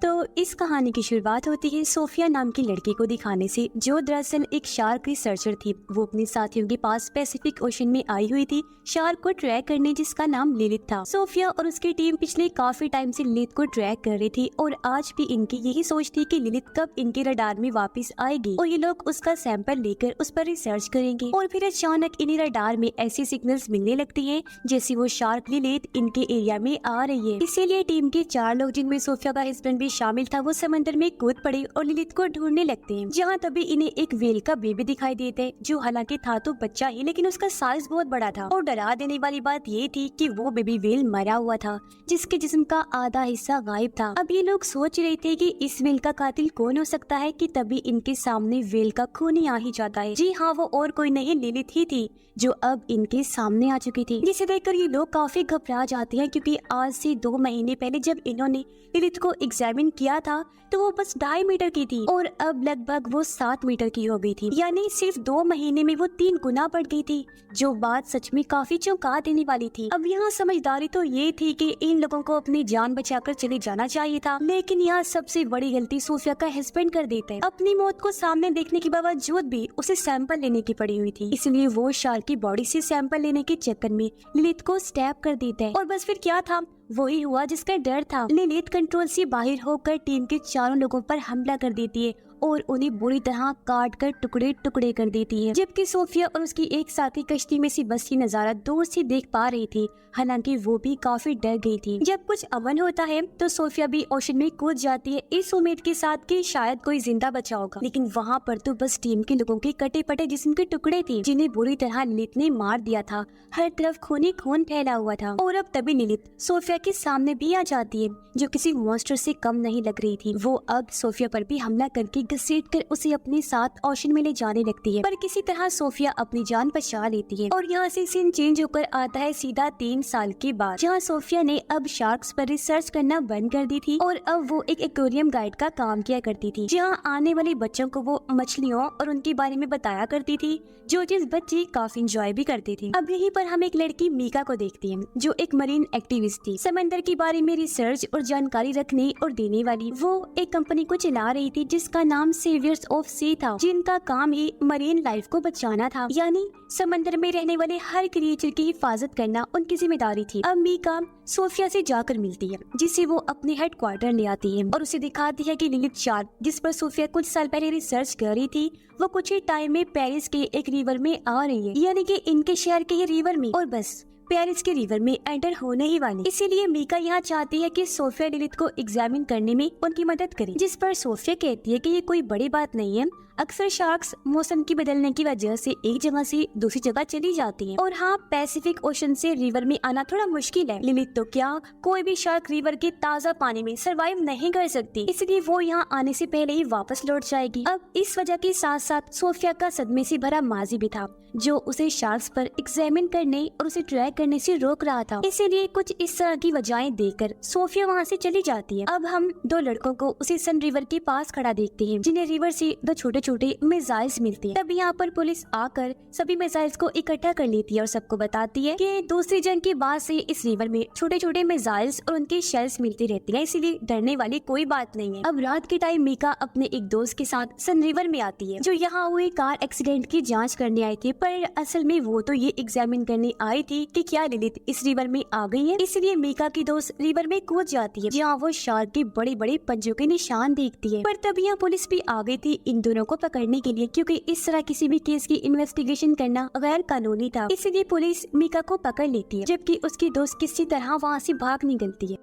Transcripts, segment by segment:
तो इस कहानी की शुरुआत होती है सोफिया नाम की लड़की को दिखाने से, जो दरअसल एक शार्क रिसर्चर थी। वो अपने साथियों के पास पैसिफिक ओशन में आई हुई थी शार्क को ट्रैक करने, जिसका नाम लिलित था। सोफिया और उसकी टीम पिछले काफी टाइम से लिलित को ट्रैक कर रही थी और आज भी इनकी यही सोच थी कि लिलित कब इनके रडार में वापस आएगी और ये लोग उसका सैंपल लेकर उस पर रिसर्च करेंगे। और फिर अचानक इन्हें रडार में ऐसी सिग्नल्स मिलने लगती है जैसे वो शार्क लिलित इनके एरिया में आ रही है। इसीलिए टीम के 4 लोग, जिनमें सोफिया का हस्बैंड शामिल था, वो समंदर में कूद पड़े और लिलित को ढूंढने लगते हैं। जहाँ तभी इन्हें एक व्हेल का बेबी दिखाई देता है, जो हालांकि था तो बच्चा ही, लेकिन उसका साइज बहुत बड़ा था। और डरा देने वाली बात ये थी कि वो बेबी व्हेल मरा हुआ था, जिसके जिस्म का आधा हिस्सा गायब था। अब ये लोग सोच रहे थे कि इस व्हेल का कातिल कौन हो सकता है कि तभी इनके सामने व्हेल का खून ही आ ही जाता है। जी हाँ, वो और कोई नहीं, लिलित ही थी, जो अब इनके सामने आ चुकी थी। जिसे देखकर ये लोग काफी घबरा जाते हैं, क्योंकि आज से 2 महीने पहले जब इन्होंने लिलित को एग्जामिन किया था तो वो बस 2.5 मीटर की थी और अब लगभग वो 7 मीटर की हो गई थी। यानी सिर्फ 2 महीने में वो 3 गुना बढ़ गई थी, जो बात सच में काफी चौंका देने वाली थी। अब यहाँ समझदारी तो ये थी कि इन लोगों को अपनी जान बचाकर चले जाना चाहिए था, लेकिन यहाँ सबसे बड़ी गलती सोफिया का हस्बैंड कर देता है। अपनी मौत को सामने देखने के बावजूद भी उसे सैंपल लेने की पड़ी हुई थी, इसलिए वो शार्क की बॉडी से सैंपल लेने के चक्कर में लिलित को स्टैब कर देता है। और बस फिर क्या था, वही हुआ जिसका डर था। लिलित कंट्रोल से बाहर होकर टीम के 4 लोगों पर हमला कर देती है और उन्हें बुरी तरह काट कर टुकड़े टुकड़े कर देती है, जबकि सोफिया और उसकी एक साथी कश्ती में से बस की नजारा दूर से देख पा रही थी। हालांकि वो भी काफी डर गई थी। जब कुछ अमन होता है तो सोफिया भी ओशन में कूद जाती है, इस उम्मीद के साथ कि शायद कोई जिंदा बचा होगा, लेकिन वहाँ पर तो बस टीम के लोगों के कटे पटे जिस्म के टुकड़े थे, जिन्हें बुरी तरह लिलित ने मार दिया था। हर तरफ खून ही खून फैला हुआ था। और अब तभी लिलित सोफिया के सामने भी आ जाती है, जो किसी मॉन्स्टर से कम नहीं लग रही थी। वो अब सोफिया पर भी हमला करके घसीटकर उसे अपने साथ ओशन में ले जाने लगती है, पर किसी तरह सोफिया अपनी जान बचा लेती है। और यहाँ से सीन चेंज होकर आता है सीधा 3 साल के बाद, जहाँ सोफिया ने अब शार्क्स पर रिसर्च करना बंद कर दी थी और अब वो एक एक्वेरियम गाइड का काम किया करती थी, जहाँ आने वाले बच्चों को वो मछलियों और उनके बारे में बताया करती थी, जो चीज बच्चे काफी इंजॉय भी करते थे। अब यहीं पर हम एक लड़की मीका को देखते हैं, जो एक मरीन एक्टिविस्ट थी, समंदर के बारे में रिसर्च और जानकारी रखने और देने वाली। वो एक कंपनी को चला रही थी जिसका नाम सेवियर्स ऑफ सी था, जिनका काम ही मरीन लाइफ को बचाना था, यानी समंदर में रहने वाले हर क्रिएचर की हिफाजत करना उनकी जिम्मेदारी थी। अब मीका सोफिया से जाकर मिलती है, जिसे वो अपने हेडक्वार्टर ले आती है और उसे दिखाती है कि लिलित शार्क, जिस पर सोफिया कुछ साल पहले रिसर्च कर रही थी, वो कुछ ही टाइम में पेरिस के एक रिवर में आ रही है, यानी कि इनके शहर के ही रिवर में, और बस पेरिस के रिवर में एंटर होने ही वाली। इसीलिए मीका यहाँ चाहती है कि सोफिया लिलित को एग्जामिन करने में उनकी मदद करे, जिस पर सोफिया कहती है कि ये कोई बड़ी बात नहीं है, अक्सर शार्क्स मौसम की बदलने की वजह से एक जगह से दूसरी जगह चली जाती हैं। और हाँ, पैसिफिक ओशन से रिवर में आना थोड़ा मुश्किल है। लिलित तो क्या, कोई भी शार्क रिवर के ताज़ा पानी में सरवाइव नहीं कर सकती, इसलिए वो यहाँ आने से पहले ही वापस लौट जाएगी। अब इस वजह के साथ साथ सोफिया का सदमे से भरा माजी भी था, जो उसे शार्क्स पर एग्जामिन करने और उसे ट्रैक करने से रोक रहा था। इसीलिए कुछ इस तरह की वजहें देकर सोफिया वहाँ से चली जाती है। अब हम 2 लड़कों को उसी सन रिवर के पास खड़ा देखते हैं, जिन्हें रिवर से 2 छोटे छोटे मिसाइल्स मिलते हैं। तब यहाँ पर पुलिस आकर सभी मिसाइल्स को इकट्ठा कर लेती है और सबको बताती है कि दूसरी जंग के बाद से इस रिवर में छोटे छोटे मिसाइल्स और उनके शेल्स मिलती रहती है, इसीलिए डरने वाली कोई बात नहीं है। अब रात के टाइम मीका अपने एक दोस्त के साथ सन रिवर में आती है, जो यहाँ हुए कार एक्सीडेंट की जाँच करने आई थी, पर असल में वो तो ये एग्जामिन करने आई थी कि क्या लिलित इस रिवर में आ गई है। इसलिए मीका की दोस्त रिवर में कूद जाती है, जहाँ वो शार्क के बड़े बड़े पंजों के निशान देखती है। पर तब यहाँ पुलिस भी आ गई थी इन दोनों को पकड़ने के लिए, क्योंकि इस तरह किसी भी केस की इन्वेस्टिगेशन करना गैर कानूनी था। इसलिए पुलिस मीका को पकड़ लेती है, जबकि उसकी दोस्त किसी तरह वहाँ से भाग निकलती है।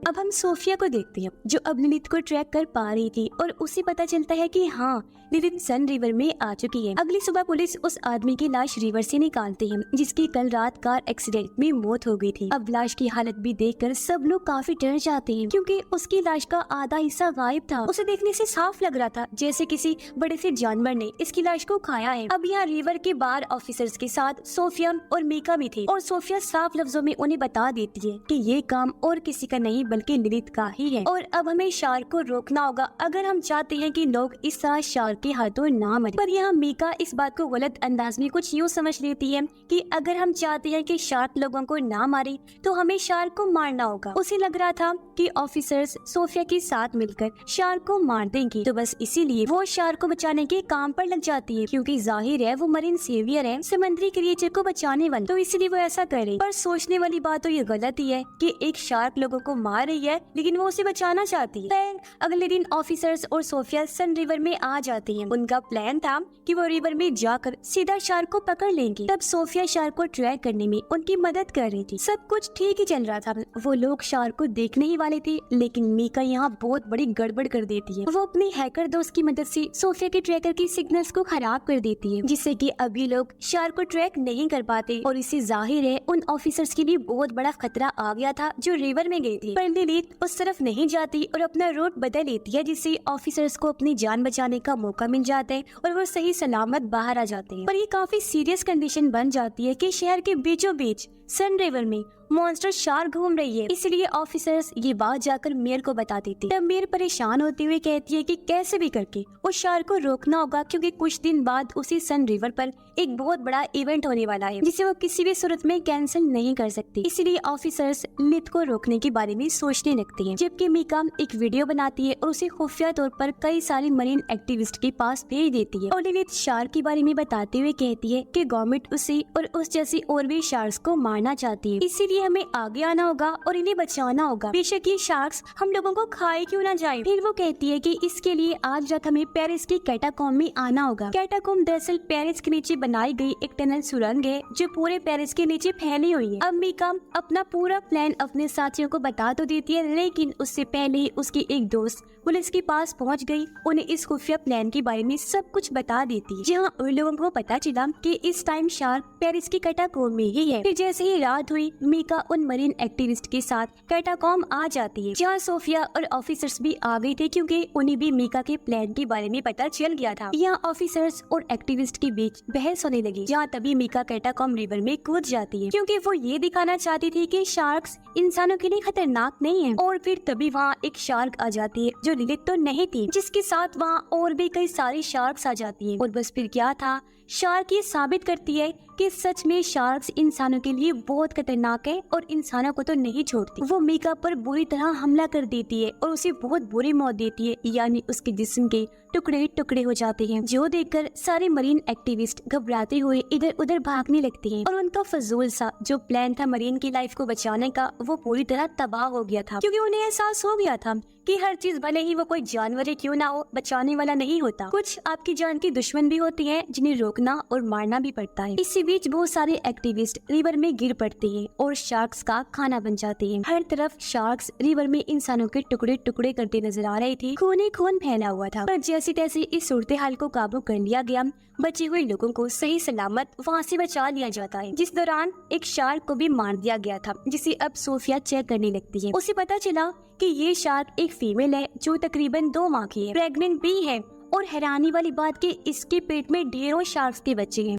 अब हम सोफिया को देखते हैं, जो अब लिलित को ट्रैक कर पा रही थी और उसे पता चलता है कि हाँ, लिलित सन रिवर में आ चुकी है। अगली सुबह पुलिस उस आदमी की लाश रिवर से निकालते हैं, जिसकी कल रात कार एक्सीडेंट में मौत हो गई थी। अब लाश की हालत भी देखकर सब लोग काफी डर जाते हैं, क्योंकि उसकी लाश का आधा हिस्सा गायब था। उसे देखने से साफ लग रहा था जैसे किसी बड़े से जानवर ने इसकी लाश को खाया है। अब यहाँ रिवर के बार ऑफिसर्स के साथ सोफिया और मीका भी थी, और सोफिया साफ लफ्जों में उन्हें बता देती है कि ये काम और किसी का नहीं बल्कि लिलित का ही है और अब हमें शार्क को रोकना होगा अगर हम चाहते हैं कि लोग इस तरह शार्क के हाथों ना मरे। पर यहाँ मीका इस बात को गलत अंदाज में कुछ यूँ समझ लेती है कि अगर हम चाहते हैं कि शार्क लोगों को ना मारे तो हमें शार्क को मारना होगा। उसे लग रहा था कि ऑफिसर्स सोफिया के साथ मिलकर शार्क को मार देंगे, तो बस इसीलिए वो शार्क को बचाने के काम पर लग जाती है, क्योंकि जाहिर है वो मरीन सेवियर है, समुद्री क्रिएचर को बचाने वाली, तो इसीलिए वो ऐसा करे। पर सोचने वाली बात तो ये गलत ही है कि एक शार्क लोगों को मार रही है लेकिन वो उसे बचाना चाहती है। अगले दिन ऑफिसर्स और सोफिया सन रिवर में आ जाती है। उनका प्लान था कि वो रिवर में जाकर सीधा शार्क को पकड़ लेंगी। तब सोफिया शार्क को ट्रैक करने में उनकी मदद कर रही थी। सब कुछ ठीक ही चल रहा था। वो लोग शार्क को देखने ही वाले थे, लेकिन मीका यहाँ बहुत बड़ी गड़बड़ कर देती है। वो अपने हैकर दोस्त की मदद से सोफिया के ट्रैकर की सिग्नल्स को खराब कर देती है, जिससे कि अभी लोग शार्क को ट्रैक नहीं कर पाते। और इससे जाहिर है उन ऑफिसर्स के लिए बहुत बड़ा खतरा आ गया था जो रिवर में गए थे। पर लिलित उस तरफ नहीं जाती और अपना रूट बदल लेती है, जिससे ऑफिसर्स को अपनी जान बचाने का मौका मिल जाता है और वो सही सलामत बाहर आ जाते हैं। पर ये काफी सीरियस कंडीशन बन जाती है कि शहर के बीचों बीच सन रिवर में मॉन्स्टर शार्क घूम रही है। इसलिए ऑफिसर्स ये बात जाकर मेयर को बता देती है। तब मेयर परेशान होते हुए कहती है कि कैसे भी करके उस शार्क को रोकना होगा, क्योंकि कुछ दिन बाद उसी सन रिवर पर एक बहुत बड़ा इवेंट होने वाला है जिसे वो किसी भी सूरत में कैंसिल नहीं कर सकती। इसलिए ऑफिसर्स लिलित को रोकने के बारे में सोचने लगती है। जबकि मीका एक वीडियो बनाती है और उसे खुफिया तौर पर कई सारे मरीन एक्टिविस्ट के पास भेज देती है। और लिलित शार्क के बारे में बताते हुए कहती है कि गवर्नमेंट उसे और उस जैसी और भी शार्क्स को मारना चाहती है, इसीलिए हमें आगे आना होगा और इन्हें बचाना होगा, बेशक ये शार्क्स हम लोगों को खाए क्यों ना जाए। फिर वो कहती है कि इसके लिए आज रात हमें पेरिस की कैटाकॉम्ब में आना होगा। कैटाकॉम्ब दरअसल पेरिस के नीचे बनाई गई एक टनल सुरंग है जो पूरे पेरिस के नीचे फैली हुई है। अब मीका अपना पूरा प्लान अपने साथियों को बता तो देती है, लेकिन उससे पहले ही उसकी एक दोस्त पुलिस के पास पहुंच गई, उन्हें इस खुफिया प्लान के बारे में सब कुछ बता देती है। जहां उन लोगों को पता चला कि इस टाइम शार्क पेरिस की कैटाकॉम्ब में ही है। फिर जैसे ही रात हुई मीका उन मरीन एक्टिविस्ट के साथ कैटाकॉम्ब आ जाती है, जहां सोफिया और ऑफिसर्स भी आ गए थे, क्योंकि उन्हें भी मीका के प्लान के बारे में पता चल गया था। यहाँ ऑफिसर्स और एक्टिविस्ट के बीच बहस होने लगी, जहाँ तभी मीका कैटाकॉम्ब रिवर में कूद जाती है, क्योंकि वो ये दिखाना चाहती थी कि शार्क्स इंसानों के लिए खतरनाक नहीं है। और फिर तभी वहाँ एक शार्क आ जाती है जो लिलित तो नहीं थी, जिसके साथ वहाँ और भी कई सारी शार्क्स आ जाती है। और बस फिर क्या था, शार्क ये साबित करती है कि सच में शार्क्स इंसानों के लिए बहुत खतरनाक है और इंसानों को तो नहीं छोड़ती। वो मीका पर बुरी तरह हमला कर देती है और उसे बहुत बुरी मौत देती है, यानी उसके जिस्म के टुकड़े टुकड़े हो जाते हैं, जो देखकर सारे मरीन एक्टिविस्ट घबराते हुए इधर उधर भागने लगते हैं। और उनका फजूल सा जो प्लान था मरीन की लाइफ को बचाने का, वो पूरी तरह तबाह हो गया था, क्योंकि उन्हें एहसास हो गया था कि हर चीज भले ही वो कोई जानवर ही क्यों ना हो, बचाने वाला नहीं होता। कुछ आपकी जान की दुश्मन भी होती हैं जिन्हें रोकना और मारना भी पड़ता है। इसी बीच बहुत सारे एक्टिविस्ट रिवर में गिर पड़ते हैं और शार्क्स का खाना बन जाते हैं। हर तरफ शार्क्स रिवर में इंसानों के टुकड़े टुकड़े करते नजर आ रहे थे। खून ही खून फैला हुआ था। पर जैसे तैसे इस सूरत हाल को काबू कर लिया गया। बचे हुए लोगों को सही सलामत वहाँ से बचा लिया जाता है, जिस दौरान एक शार्क को भी मार दिया गया था, जिसे अब सोफिया चेक करने लगती है। उसे पता चला कि ये शार्क एक फीमेल है जो तकरीबन 2 माह की है, प्रेग्नेंट भी है। और हैरानी वाली बात कि इसके पेट में ढेरों शार्क्स के बच्चे हैं।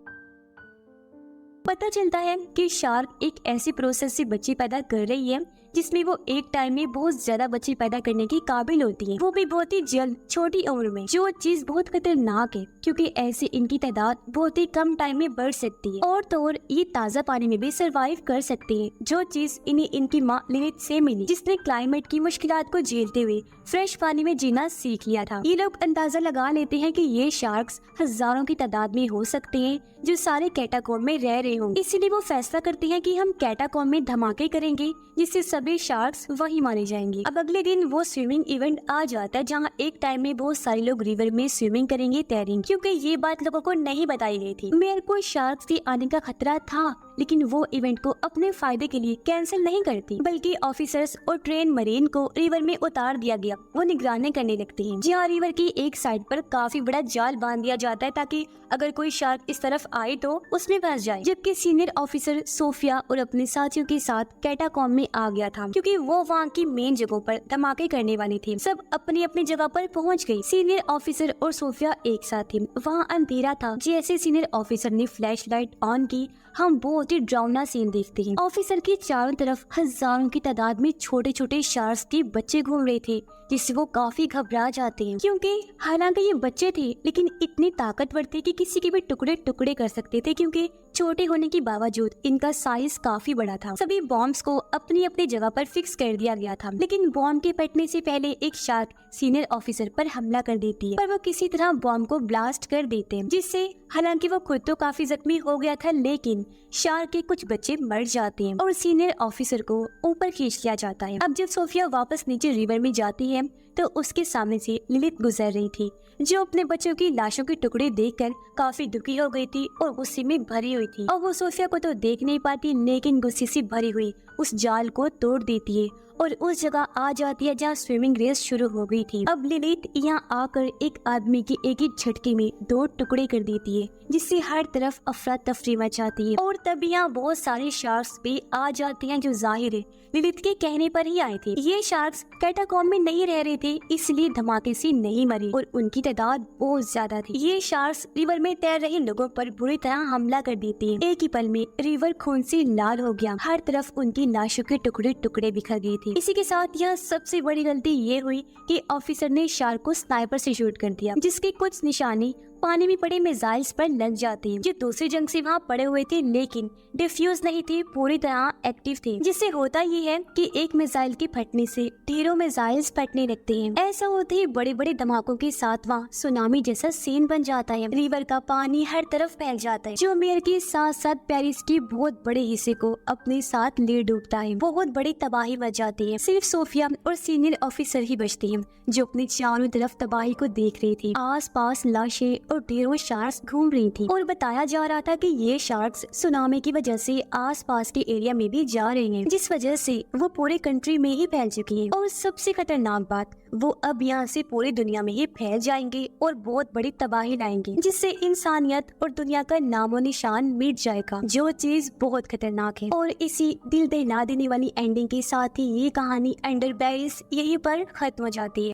पता चलता है कि शार्क एक ऐसी प्रोसेस से बच्चे पैदा कर रही है जिसमें वो एक टाइम में बहुत ज्यादा बच्चे पैदा करने की काबिल होती है, वो भी बहुत ही जल्द छोटी उम्र में, जो चीज बहुत खतरनाक है क्योंकि ऐसे इनकी तादाद बहुत ही कम टाइम में बढ़ सकती है। और तो और ये ताज़ा पानी में भी सरवाइव कर सकते हैं, जो चीज इन्हें इनकी माँ लिलित से मिली, जिसने क्लाइमेट की मुश्किलात को झेलते हुए फ्रेश पानी में जीना सीख लिया था। ये लोग अंदाजा लगा लेते हैं कि ये शार्क्स हजारों की तादाद में हो सकते हैं जो सारे कैटाकॉम्ब में रह रहे होंगे। इसीलिए वो फैसला करते हैं कि हम कैटाकॉम्ब में धमाके करेंगे जिससे सभी शार्क्स वही मारे जाएंगे। अब अगले दिन वो स्विमिंग इवेंट आ जाता है जहाँ एक टाइम में बहुत सारे लोग रिवर में स्विमिंग करेंगे, तैरेंगे, क्योंकि ये बात लोगों को नहीं बताई गई थी। मेयर को शार्क्स के आने का खतरा था, लेकिन वो इवेंट को अपने फायदे के लिए कैंसिल नहीं करती, बल्कि ऑफिसर्स और ट्रेन मरीन को रिवर में उतार दिया गया। वो निगरानी करने लगती हैं, जहाँ रिवर की एक साइड पर काफी बड़ा जाल बांध दिया जाता है ताकि अगर कोई शार्क इस तरफ आए तो उसमें फंस जाए। जबकि सीनियर ऑफिसर सोफिया और अपने साथियों के साथ कैटाकॉम्ब में आ गया था क्योंकि वो वहाँ की मेन जगहों पर धमाके करने वाले थे। सब अपनी अपनी जगह पर पहुँच गए। सीनियर ऑफिसर और सोफिया एक साथ थी। वहाँ अंधेरा था। जैसे सीनियर ऑफिसर ने फ्लैश लाइट ऑन की, हम बहुत ही डरावना सीन देखते हैं। ऑफिसर के चारों तरफ हजारों की तादाद में छोटे छोटे शार्क्स के बच्चे घूम रहे थे, जिससे वो काफी घबरा जाते हैं क्योंकि हालांकि ये बच्चे थे लेकिन इतने ताकतवर थे कि किसी के भी टुकड़े टुकड़े कर सकते थे क्योंकि छोटे होने के बावजूद इनका साइज काफी बड़ा था। सभी बॉम्ब्स को अपनी अपनी जगह पर फिक्स कर दिया गया था, लेकिन बॉम्ब के फटने से पहले एक शार्क सीनियर ऑफिसर पर हमला कर देती है, पर वो किसी तरह बॉम्ब को ब्लास्ट कर देते हैं, जिससे हालांकि वो खुद तो काफी जख्मी हो गया था लेकिन शार्क के कुछ बच्चे मर जाते हैं और सीनियर ऑफिसर को ऊपर खींच लिया जाता है। अब जब सोफिया वापस नीचे रिवर में जाती है तो उसके सामने से लिलित गुजर रही थी, जो अपने बच्चों की लाशों के टुकड़े देखकर काफी दुखी हो गई थी और गुस्से में भरी हुई थी। और वो सोफिया को तो देख नहीं पाती लेकिन गुस्से से भरी हुई उस जाल को तोड़ देती है और उस जगह आ जाती है जहाँ स्विमिंग रेस शुरू हो गई थी। अब लिलित यहाँ आकर एक आदमी की एक ही झटके में 2 टुकड़े कर देती है, जिससे हर तरफ अफरा तफरी मचाती है और तब यहाँ बहुत सारे शार्क्स भी आ जाते हैं जो जाहिर है लिलित के कहने पर ही आए थे। ये शार्क्स कैटाकॉम्ब में नहीं रह रहे थे इसलिए धमाके से नहीं मरे और उनकी तादाद बहुत ज्यादा थी। ये शार्क्स रिवर में तैर रहे लोगों पर बुरी तरह हमला कर देते हैं। एक ही पल में रिवर खून से लाल हो गया, हर तरफ उनकी लाशों के टुकड़े टुकड़े बिखर गए थे। इसी के साथ यह सबसे बड़ी गलती ये हुई कि ऑफिसर ने शार्क को स्नाइपर से शूट कर दिया, जिसके कुछ निशाने पानी में पड़े मिसाइल्स पर लग जाते हैं जो दूसरी जंग से वहाँ पड़े हुए थे लेकिन डिफ्यूज नहीं थे, पूरी तरह एक्टिव थे। जिससे होता ये है कि एक मिसाइल के फटने से ढेरों मिसाइल्स फटने लगते हैं। ऐसा होते ही बड़े बड़े धमाकों के साथ वहाँ सुनामी जैसा सीन बन जाता है। रिवर का पानी हर तरफ फैल जाता है जो मेयर के साथ साथ पेरिस के बहुत बड़े हिस्से को अपने साथ ले डूबता है। बहुत बड़ी तबाही मच जाती है। सिर्फ सोफिया और सीनियर ऑफिसर ही बचते हैं जो अपनी चारों तरफ तबाही को देख रही थी। आस पास लाशें और ढेरों शार्क्स घूम रही थी और बताया जा रहा था कि ये शार्क्स सुनामी की वजह से आसपास के एरिया में भी जा रहे हैं, जिस वजह से वो पूरे कंट्री में ही फैल चुकी हैं। और सबसे खतरनाक बात, वो अब यहाँ से पूरी दुनिया में ही फैल जाएंगे और बहुत बड़ी तबाही लाएंगे, जिससे इंसानियत और दुनिया का नामो निशान मिट जाएगा, जो चीज बहुत खतरनाक है। और इसी दिल दहला देने वाली एंडिंग के साथ ही ये कहानी अंडर पेरिस यहीं पर खत्म हो जाती है।